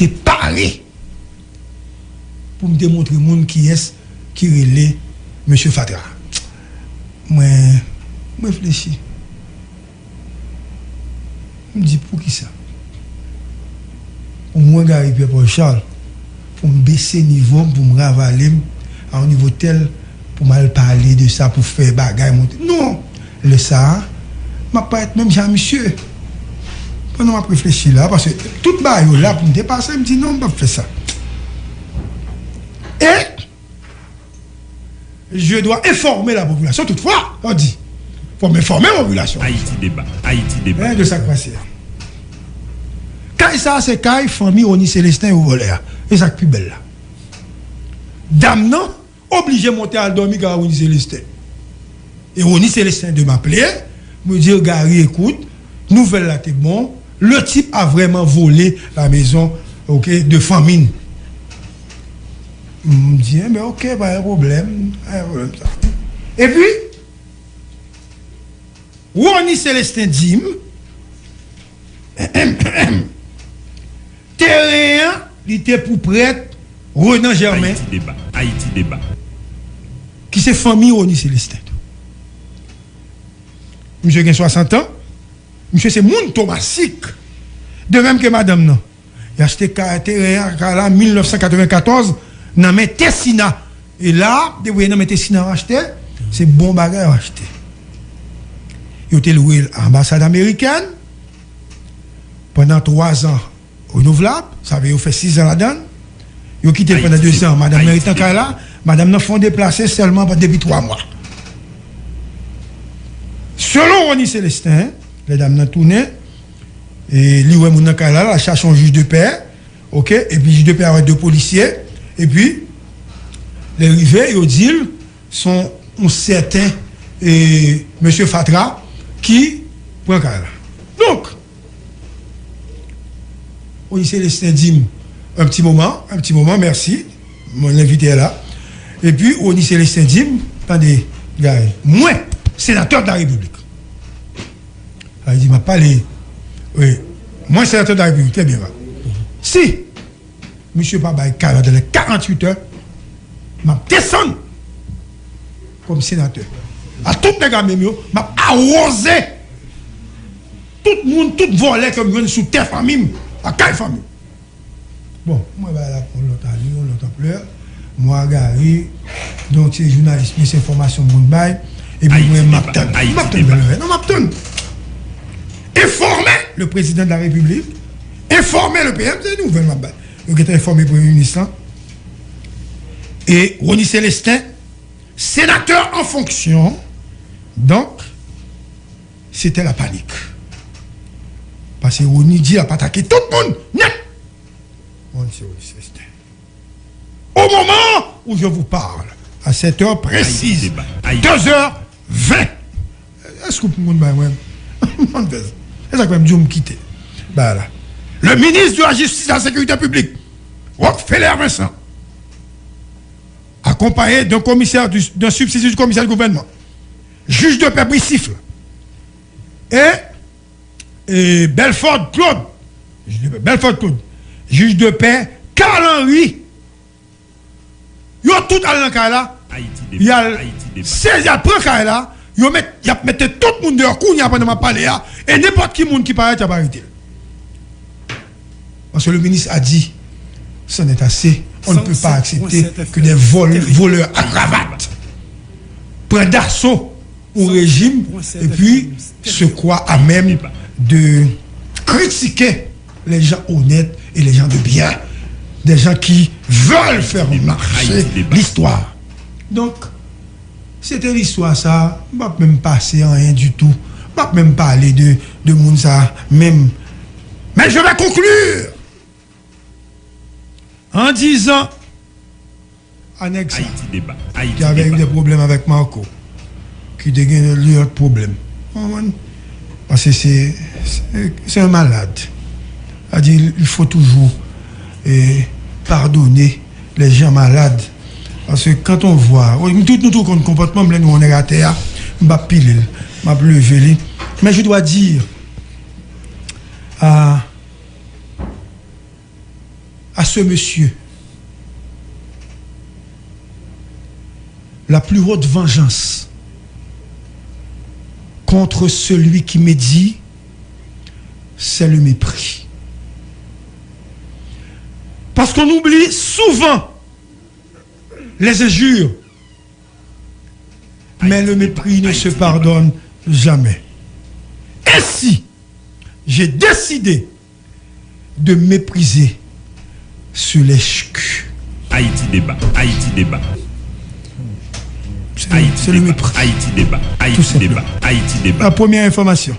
te parler pour me démontrer monde qui est qui relait monsieur Fatra. Moi réfléchis. Me dit pour qui ça? Pour moi gars Pierre Charles pour me baisser niveau pour me ravaler à un niveau tel pour mal parler de ça pour faire bagaille monter. Non, le ça m'a pas être même Jean monsieur. Pendant m'a réfléchi là parce que toute baille là pour me dépasser me dit non, pas faire ça. Et je dois informer la population toutefois, on dit faut m'informer la population. Haïti débat. De ça quoi c'est. Quand ça c'est quand famille Oni Célestin ou voleur. Et ça plus belle là. Dame non obligé monter à dormir car Oni Célestin. Et Oni Célestin de m'appeler, me dire Gary écoute, nouvelle là t'es bon, le type a vraiment volé la maison OK de famine. Me dit mais OK, pas de problème, ça. Et puis Oni Célestin dit terrain il était pour prêtre Renan Germain Haïti débat qui c'est famille Oni Célestin. Monsieur a 60 ans, monsieur c'est moun Thomasique. De même que madame non. Il a acheté terrain en 1994 dans mes Tessina. Et là, depuis dans mes Tessina acheté, c'est bon bagage acheté. Il a été loué à l'ambassade américaine pendant 3 ans renouvelable, ça veut dire fait 6 ans là-dedans. Il a quitté pendant 2 ans. Madame Méritant là, madame n'a font déplacer seulement depuis 3 mois. Selon Oni Célestin, les dames n'ont tourné, et lui, la cherche un juge de paix, ok, et puis juge de paix avec 2 policiers, et puis, les rivets, ils disent, sont un certain monsieur Fatra qui prend là. Donc, Oni Célestin dit un petit moment, merci, mon invité est là. Et puis, Oni Célestin dit, attendez, gars, moi, sénateur de la République. Il dit, m'a parlé, oui, moi, sénateur de la République, très bien. Si, monsieur Papa est dans les 48 heures, m'a descendu comme sénateur. À tout les gars, m'a arrosé. Tout le monde, tout volé comme une sous terre famille, à quelle famille. Bon, moi, je vais là pour l'autre année, l'autre pleur. Moi, Gary, donc c'est journaliste, mais c'est information, mon bail. Et puis, moi, Mapton. Informer le président de la République, informer le PM, c'est nouvelle, ma bail. Il a informé le Premier ministre. Et Oni Célestin, sénateur en fonction. Donc, c'était la panique. Parce que Oni dit a pas attaqué tout le monde. Net. Oni Célestin. Au moment où je vous parle, à cette heure précise, 2h20. Est-ce que vous pouvez est-ce que vous me quitter? Bah là. Le ministre de la Justice et de la Sécurité publique, Rockefeller Vincent, accompagné d'un commissaire, d'un substitut du commissaire du gouvernement, juge de paix Brissifle, et Belfort Claude, juge de paix Carl-Henri, ils ont tout à l'encar il y a 16 après là, ils mettent tout le monde dehors, il y a pas parler et n'importe qui monde qui paraît à arrêter. Parce que le ministre a dit, ce n'est assez, on ne peut pas accepter que des voleurs à cravate prennent d'assaut au régime et puis se croient à même de critiquer les gens honnêtes et les gens de bien, des gens qui veulent faire marcher l'histoire. Donc, c'était l'histoire ça, je ne vais même passer en rien du tout, je ne vais même parler de monde ça, même. Mais je vais conclure en disant Annexa, qui avait eu des problèmes avec Marco, qui a eu un problème. Parce que c'est un malade. Il faut toujours pardonner les gens malades. Parce que quand on voit, tout le comportement, nous on est à terre, je vais piler, je vais lever. Mais je dois dire à à ce monsieur la plus haute vengeance contre celui qui médit, c'est le mépris. Parce qu'on oublie souvent les injures, mais le mépris ne se pardonne jamais. Ainsi, j'ai décidé de mépriser ce lèche-cul. Haïti débat, Haïti débat. C'est le mépris. Haïti débat, Haïti débat, Haïti débat. La première information.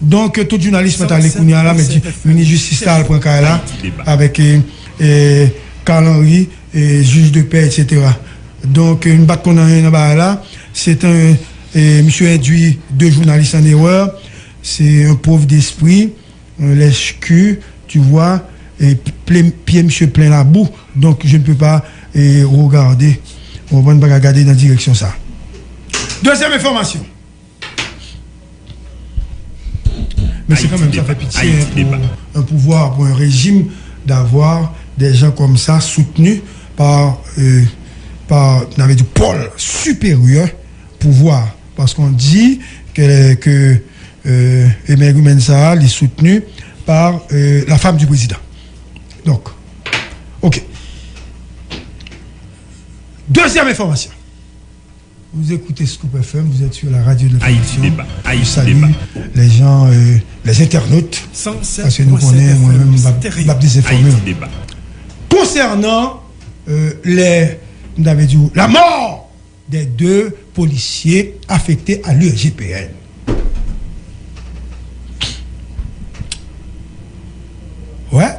Donc, tout journaliste est allé Kounia là, mais ministre justice là, prend là, avec Carl Henry, juge de paix, etc. Donc, une batte qu'on a là, c'est un monsieur induit deux journalistes en erreur. C'est un pauvre d'esprit, un lèche-cul, tu vois, et pied monsieur plein la boue. Donc, je ne peux pas regarder. On va pas regarder dans la direction ça. Deuxième information. Mais c'est quand même, ça fait pitié pour un pouvoir, pour un régime, d'avoir des gens comme ça soutenus par du pôle supérieur pouvoir. Parce qu'on dit que Emery Mensah est soutenu par la femme du président. Donc, ok. Deuxième information. Vous écoutez Scoop FM, vous êtes sur la radio de l'information. Je salue les gens, les internautes, parce que nous connaissons moi-même, des informés. Concernant la mort des deux policiers affectés à l'URGPN. Ouais,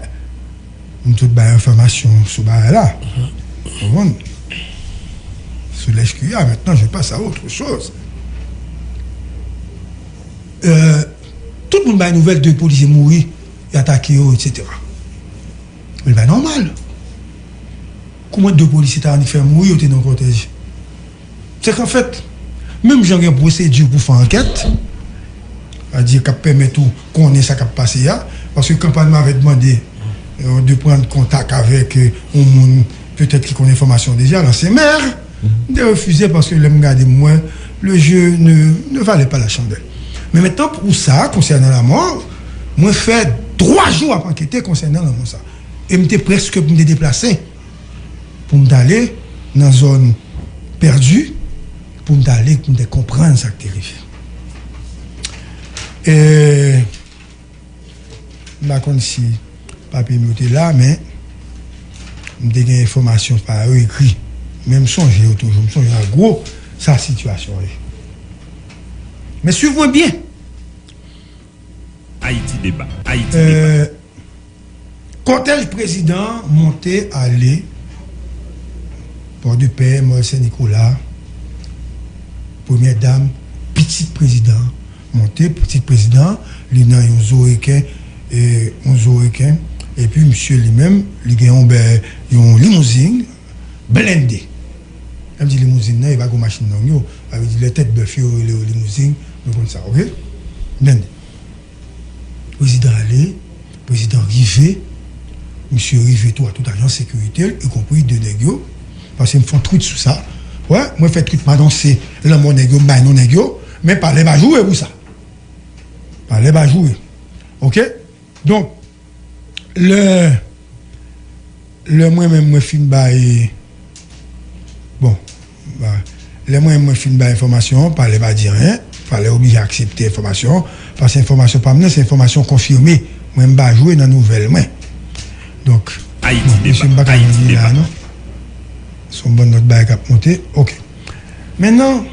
nous avons toute information sur là. Sur l'HQA, maintenant je passe à autre chose. Tout le monde a une nouvelle de policiers mourir et attaqués, etc. Mais c'est normal. Comment deux policiers t'ont fait mourir ou dans le cortège? C'est qu'en fait, même j'ai une procédure pour faire enquête, à dire qu'elle permet tout qu'on ait ça qui a passé là, parce que le campagne m'avait demandé de prendre contact avec un monde peut-être qui connaît l'information déjà, l'ancien maire. De refuser parce que le jeu ne valait pas la chandelle. Mais maintenant, pour ça, concernant la mort, moi, fait 3 jours après enquêter concernant la mort. Et j'étais presque me déplacer pour m'aller dans une zone perdue, pour m'aller comprendre ce qui arrive. Et je ne sais pas si papier était là, mais j'ai des informations par écrit. Même songer toujours, je me songe en gros, sa situation. Mais suivez-moi bien. Haïti débat, Haïti débat. Cortège président monté, allé, Port de Paix, Saint-Nicolas, première dame, petit président, monté, petit président, il y a un Zoéquin, et puis monsieur lui-même, il y a une limousine blindée. Même si limousine, il va avoir une machine dans nous, avec les têtes de feu, les limousines, comme ça, ok? Blindé. Président allé, président rivé, monsieur rivé, tout agent de sécurité, y compris de négio, parce qu'ils me font truc sur ça. Ouais, moi, je fais truc, ma danser, là, mon négio, non négio, mais parlez pas jouer pour ça. Parlez pas jouer. Ok? Donc, le moi-même, moi, fin bail. Bon, les moi, fin bail information, parlez pas dire rien, fallait obligé à accepter l'information, parce que l'information pas maintenant, c'est information confirmée. Moi, je ne vais pas jouer dans la nouvelle. Donc, Haïti débat. Haïti débat. Son bon notre bail à monter. Ok. Maintenant,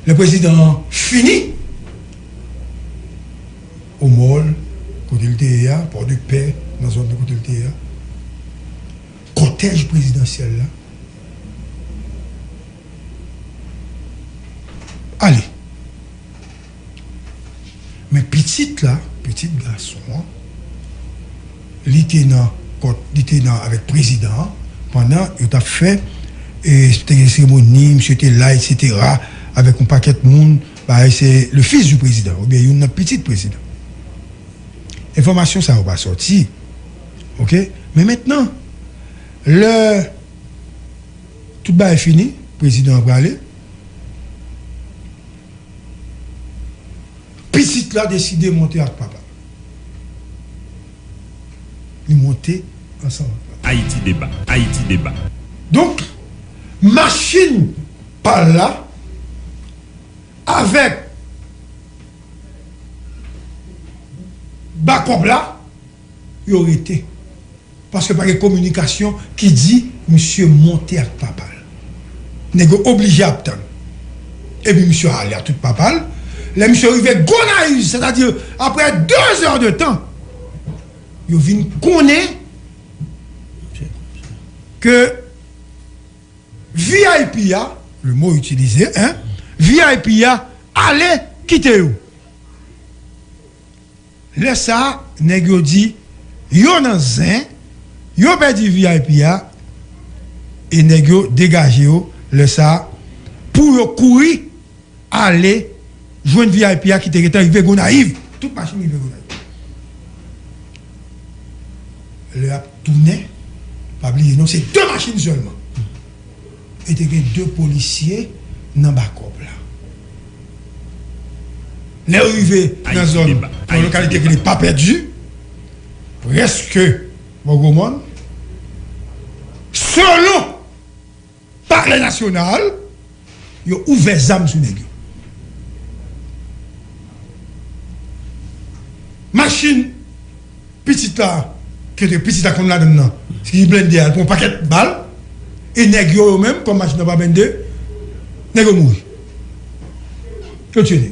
le président finit au mall, côté le TEA, Port de Paix, dans la zone de côté le TEA. Cortège présidentiel là. Allez. Mais petite là, petit garçon, il était avec le président pendant il a fait une cérémonie, monsieur était là, etc. avec un paquet de monde. Bah, c'est le fils du président, ou bien il y a un petit président. Information, ça va pas sortir. OK? Mais maintenant, tout bas est fini, le président va aller. Petit là a décidé de monter avec papa. Il montait ensemble. Haïti débat. Haïti débat. Donc, machine par là, avec backup là, il aurait été. Parce que par une communication qui dit, monsieur monté avec papa. N'est obligé à attendre. Et puis monsieur allé à tout papa. Les monsieur arrivé gonaïs, c'est-à-dire après 2 heures de temps, il vient connaître que VIP a, le mot utilisé, hein, VIP a allait quitter où. Là ça, nèg yo dit, yo nan zin, yo perdu VIP a, et nèg yo dégagé yo, le ça, pour yo courir, aller, joindre VIP a qui était arrivé gonaïve, toute machine arrivé gonaïve. Le a tourné, pas oublier, non, c'est 2 machines seulement. Et il y a 2 policiers dans le backup là. Les arrivés dans la zone, dans la localité qui n'est pas perdue, presque beaucoup de monde, selon parler national, ils ont ouvert les armes sur les gens. Machine, petite là, qui était petite là comme là-dedans, qui blindé pour un paquet de balles, et nèg yo même, comme machine n'a pas blindé, nèg yo mourir. Que tu dis?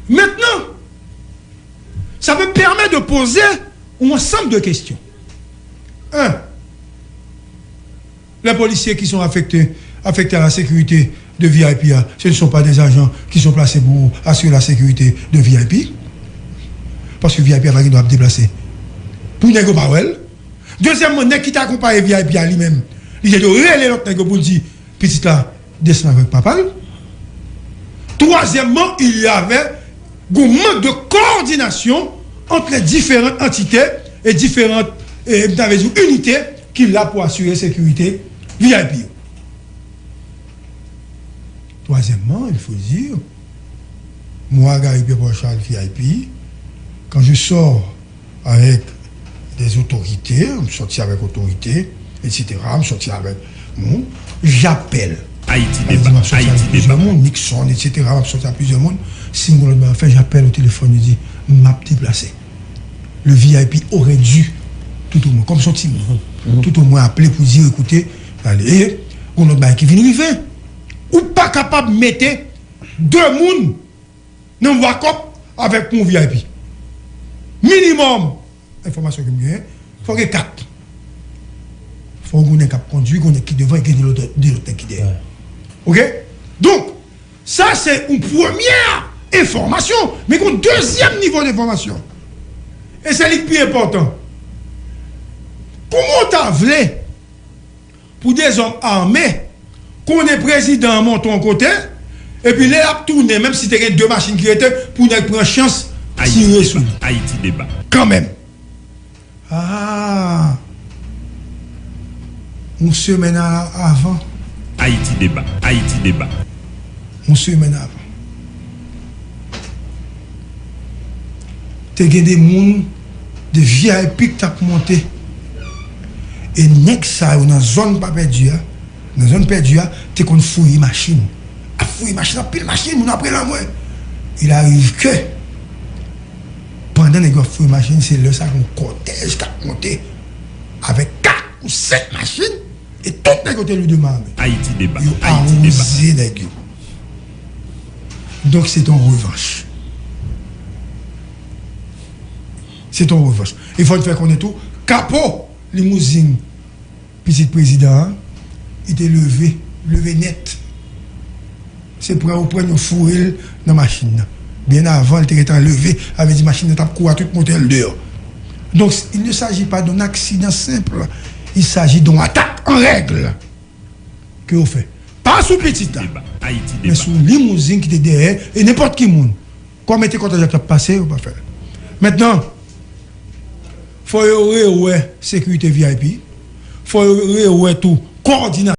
Maintenant, ça me permet de poser un ensemble de questions. 1. Les policiers qui sont affectés à la sécurité de VIP, ce ne sont pas des agents qui sont placés pour assurer la sécurité de VIP. Parce que VIP a doit déplacer. Pour nèg pas wel. Deuxièmement, nèg qui t'accompagne VIP à lui-même, il est de relayer l'autre nèg pour dire petit là descend avec papa. Troisièmement, il y avait un manque de coordination entre les différentes entités et différentes unités qui l'a pour assurer la sécurité VIP. Troisièmement, il faut dire, moi, Gary Charles VIP, quand je sors avec des autorités, je sortis avec autorité, etc., je sortis avec mon, j'appelle. Haïti débat. Haïti débat. Nixon, etc., je sortis à plusieurs mondes. Si moi, j'appelle au téléphone, je dis, m'a déplacé. Le VIP aurait dû, tout au moins, comme son team, tout au moins appeler pour dire, écoutez, allez, on a autre qui vient arriver. Ou pas capable de mettre 2 personnes dans le wake-up avec mon VIP. Minimum, information que j'ai, il faut que 4. Il faut qu'on ait cap conduit, qu'on ait qui devant et qui de l'autre qui derrière. Ok? Donc, ça c'est une première information, mais un deuxième niveau d'information. Et c'est le plus important. Comment t'as voulu pour des hommes armés qu'on est président monte ton côté et puis les a tourné même si tu as 2 machines qui étaient pour ne prendre chance tirer sur Haïti débat. quand même. Ah, une semaine avant. Haïti débat. Haïti débat. Une semaine avant. Tu as des gens de VIP qui t'ont monté. Et nek ça dans la zone pas perdue. Dans la zone perdue, tu as fouillé machine. A fouillé machine, pile machine, on après la moi. Il arrive que pendant que tu fouillé machine, c'est là ça qu'on cortège qui a monté avec 4 ou 7 machines et tout les côtés lui demande. Haïti débat. Haïti débat. Donc c'est ton revanche. C'est ton revanche. Il faut te faire connaître tout. Capot, limousine, petit président, il était levé net. C'est pour prendre une fourrure dans la machine. Bien avant, il était levé avec des machines qui couru à tout motel dehors. Donc, il ne s'agit pas d'un accident simple. Il s'agit d'une attaque en règle que vous faites. Pas sous petit là, mais sous limousine qui était derrière et n'importe qui monde. Comme était quand j'ai passé, on va faire. Maintenant, faut y ouais sécurité VIP, faut y ouais tout coordinateur